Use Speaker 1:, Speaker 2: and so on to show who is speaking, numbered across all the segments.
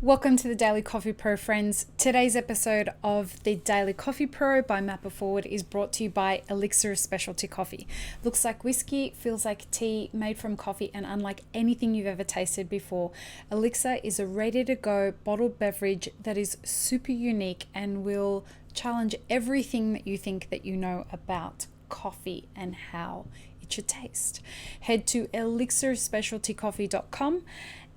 Speaker 1: Welcome to the Daily Coffee Pro, friends. Today's episode of the Daily Coffee Pro by Map It Forward is brought to you by Elixir Specialty Coffee. Looks like whiskey, feels like tea, made from coffee, and unlike anything you've ever tasted before, Elixir is a ready-to-go bottled beverage that is super unique and will challenge everything that you think that you know about coffee and how it should taste. Head to elixirspecialtycoffee.com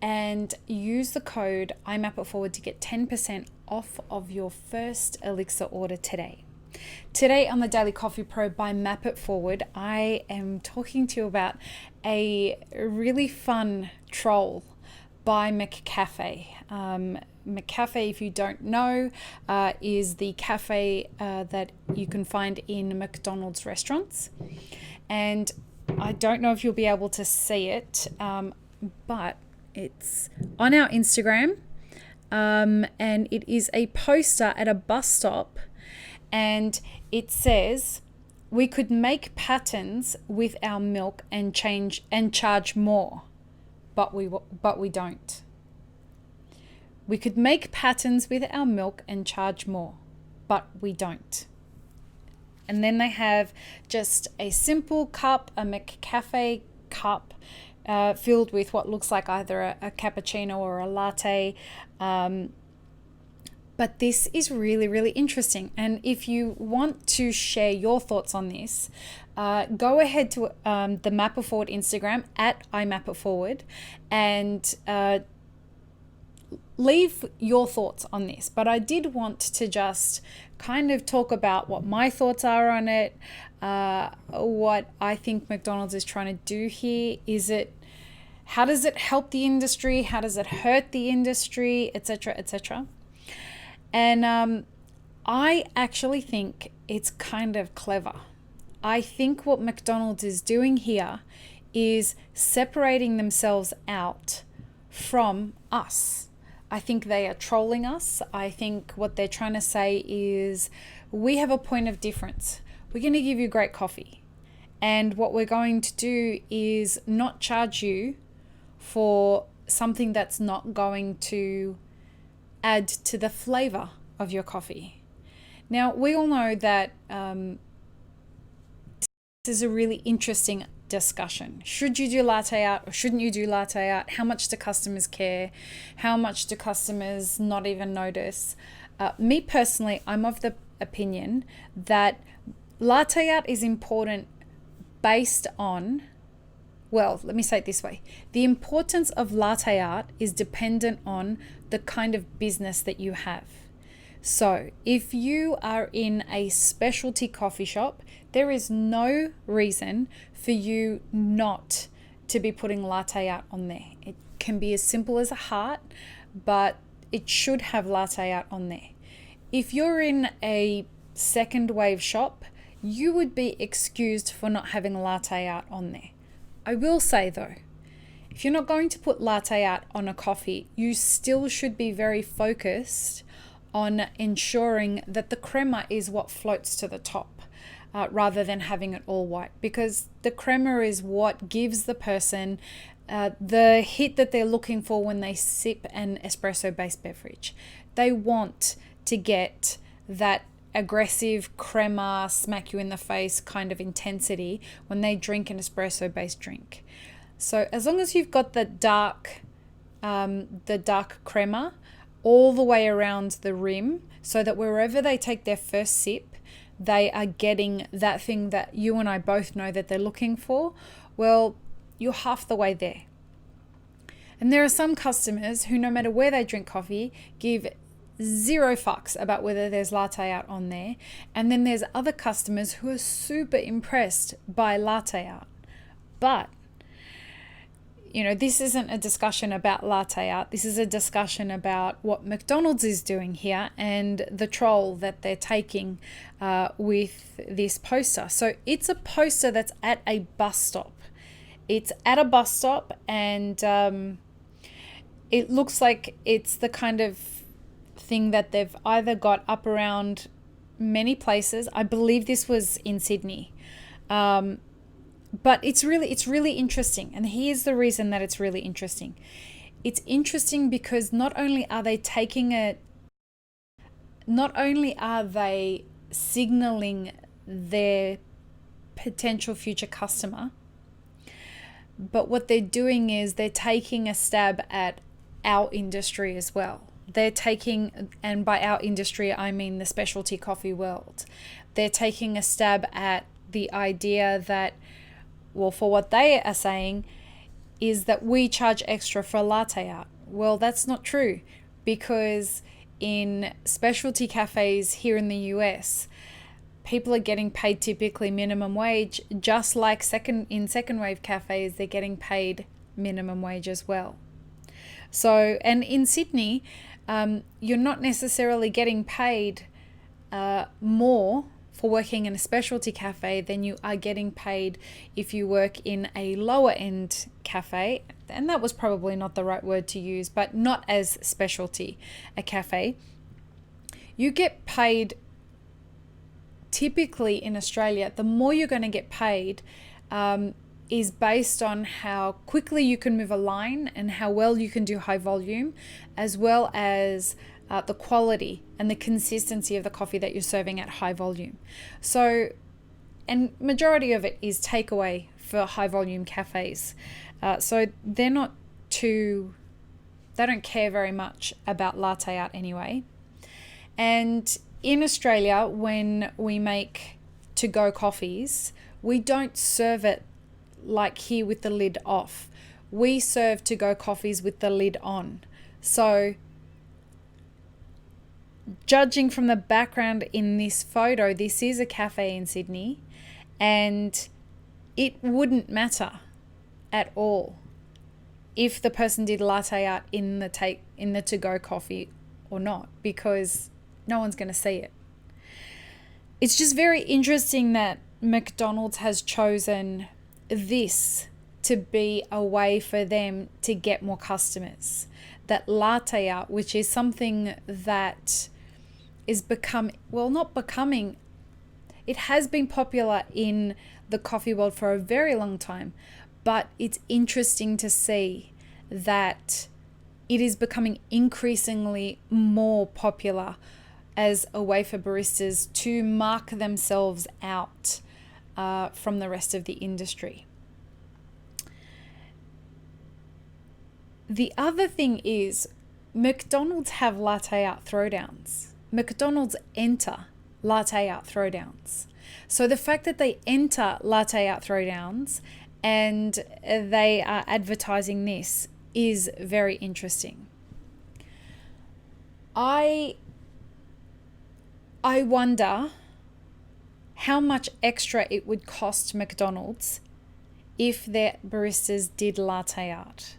Speaker 1: and use the code IMAPITFORWARD to get 10% off of your first Elixir order today. Today on the Daily Coffee Pro by Map It Forward, I am talking to you about a really fun troll by McCafe. McCafe, if you don't know, is the cafe that you can find in McDonald's restaurants. And I don't know if you'll be able to see it, but it's on our Instagram, and it is a poster at a bus stop, and it says, "We could make patterns with our milk and charge more, but we don't. We could make patterns with our milk and charge more, but we don't." And then they have just a simple cup, a McCafe cup, filled with what looks like either a cappuccino or a latte. But this is really, really interesting. And if you want to share your thoughts on this, go ahead to the Map It Forward Instagram at IMapItForward and leave your thoughts on this. But I did want to just kind of talk about what my thoughts are on it, what I think McDonald's is trying to do here. How does it help the industry? How does it hurt the industry, etc., etc.? And I actually think it's kind of clever. I think what McDonald's is doing here is separating themselves out from us. I think they are trolling us. I think what they're trying to say is, we have a point of difference. We're going to give you great coffee. And what we're going to do is not charge you for something that's not going to add to the flavor of your coffee. Now, we all know that this is a really interesting discussion. Should you do latte art or shouldn't you do latte art? How much do customers care? How much do customers not even notice? Me personally, I'm of the opinion that latte art is important based on, well, let me say it this way. The importance of latte art is dependent on the kind of business that you have. So if you are in a specialty coffee shop, there is no reason for you not to be putting latte art on there. It can be as simple as a heart, but it should have latte art on there. If you're in a second wave shop, you would be excused for not having latte art on there. I will say though, if you're not going to put latte art on a coffee, you still should be very focused on ensuring that the crema is what floats to the top, rather than having it all white, because the crema is what gives the person the hit that they're looking for when they sip an espresso-based beverage. They want to get that aggressive crema, smack you in the face kind of intensity when they drink an espresso-based drink. So as long as you've got the dark crema all the way around the rim, so that wherever they take their first sip, they are getting that thing that you and I both know that they're looking for, well, you're half the way there. And there are some customers who, no matter where they drink coffee, give zero fucks about whether there's latte art on there. And then there's other customers who are super impressed by latte art. But this isn't a discussion about latte art. This is a discussion about what McDonald's is doing here and the troll that they're taking with this poster. So it's a poster that's at a bus stop. It's at a bus stop, and it looks like it's the kind of thing that they've either got up around many places. I believe this was in Sydney. But it's really interesting. And here's the reason that it's really interesting. it's interesting because not only are they signaling their potential future customer, but what they're doing is they're taking a stab at our industry as well. They're taking, and by our industry, I mean the specialty coffee world. They're taking a stab at the idea that, well, for what they are saying is that we charge extra for latte art. Well, that's not true, because in specialty cafes here in the US, people are getting paid typically minimum wage, just like second wave cafes, they're getting paid minimum wage as well. So, and in Sydney, you're not necessarily getting paid more for working in a specialty cafe than you are getting paid if you work in a lower end cafe. And that was probably not the right word to use, but not as specialty a cafe. You get paid typically in Australia, the more you're going to get paid is based on how quickly you can move a line and how well you can do high volume, as well as the quality and the consistency of the coffee that you're serving at high volume. So, and majority of it is takeaway for high volume cafes. So they don't care very much about latte art anyway. And in Australia, when we make to-go coffees, we don't serve it like here with the lid off. We serve to-go coffees with the lid on. So judging from the background in this photo, this is a cafe in Sydney, and it wouldn't matter at all if the person did latte art in the to-go coffee or not, because no one's going to see it. It's just very interesting that McDonald's has chosen this to be a way for them to get more customers. That latte art, which is something that is it has been popular in the coffee world for a very long time, but it's interesting to see that it is becoming increasingly more popular as a way for baristas to mark themselves out from the rest of the industry. The other thing is McDonald's have latte art throwdowns. McDonald's enter latte art throwdowns. So the fact that they enter latte art throwdowns and they are advertising this is very interesting. I wonder how much extra it would cost McDonald's if their baristas did latte art.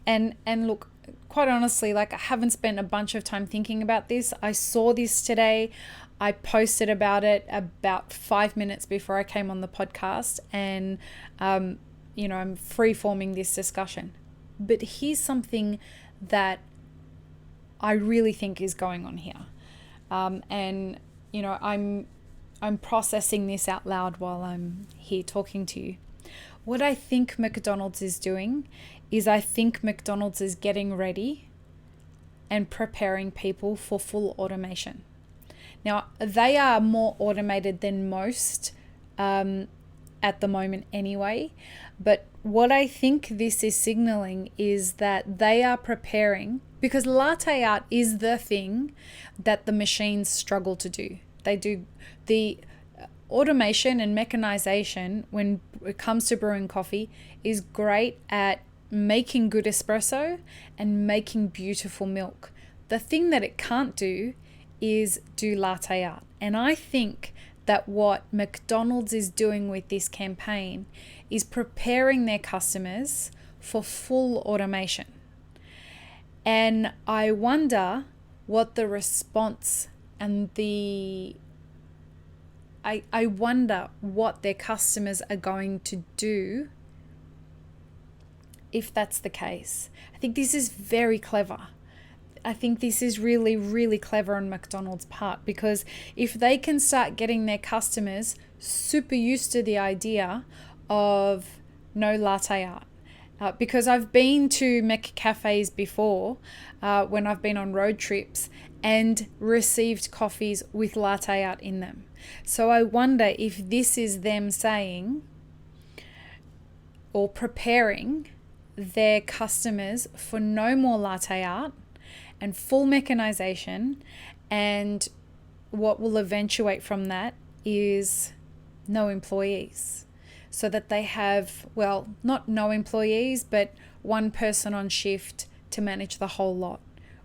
Speaker 1: And look, quite honestly, like, I haven't spent a bunch of time thinking about this. I saw this today. I posted about it about 5 minutes before I came on the podcast, and I'm free-forming this discussion. But here's something that I really think is going on here. I'm processing this out loud while I'm here talking to you. What I think McDonald's is doing is I think McDonald's is getting ready and preparing people for full automation. Now, they are more automated than most at the moment anyway, but what I think this is signaling is that they are preparing, because latte art is the thing that the machines struggle to do. They do the automation and mechanization when it comes to brewing coffee is great at making good espresso and making beautiful milk. The thing that it can't do is do latte art. And I think that what McDonald's is doing with this campaign is preparing their customers for full automation. And I wonder what the response and I wonder what their customers are going to do if that's the case. I think this is very clever. I think this is really, really clever on McDonald's part, because if they can start getting their customers super used to the idea of no latte art, Because I've been to McCafes before when I've been on road trips and received coffees with latte art in them. So I wonder if this is them saying or preparing their customers for no more latte art and full mechanization, and what will eventuate from that is no employees. So that they have, well, not no employees, but one person on shift to manage the whole lot,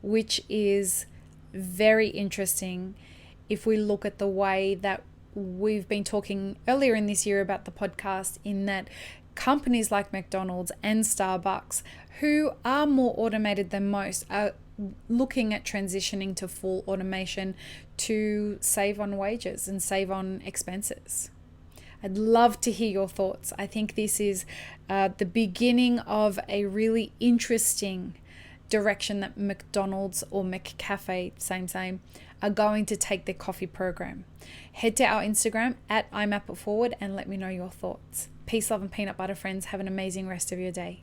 Speaker 1: which is very interesting if we look at the way that we've been talking earlier in this year about the podcast, in that companies like McDonald's and Starbucks, who are more automated than most, are looking at transitioning to full automation to save on wages and save on expenses. I'd love to hear your thoughts. I think this is the beginning of a really interesting direction that McDonald's or McCafe, same, are going to take their coffee program. Head to our Instagram at IMAppItForward and let me know your thoughts. Peace, love, and peanut butter, friends. Have an amazing rest of your day.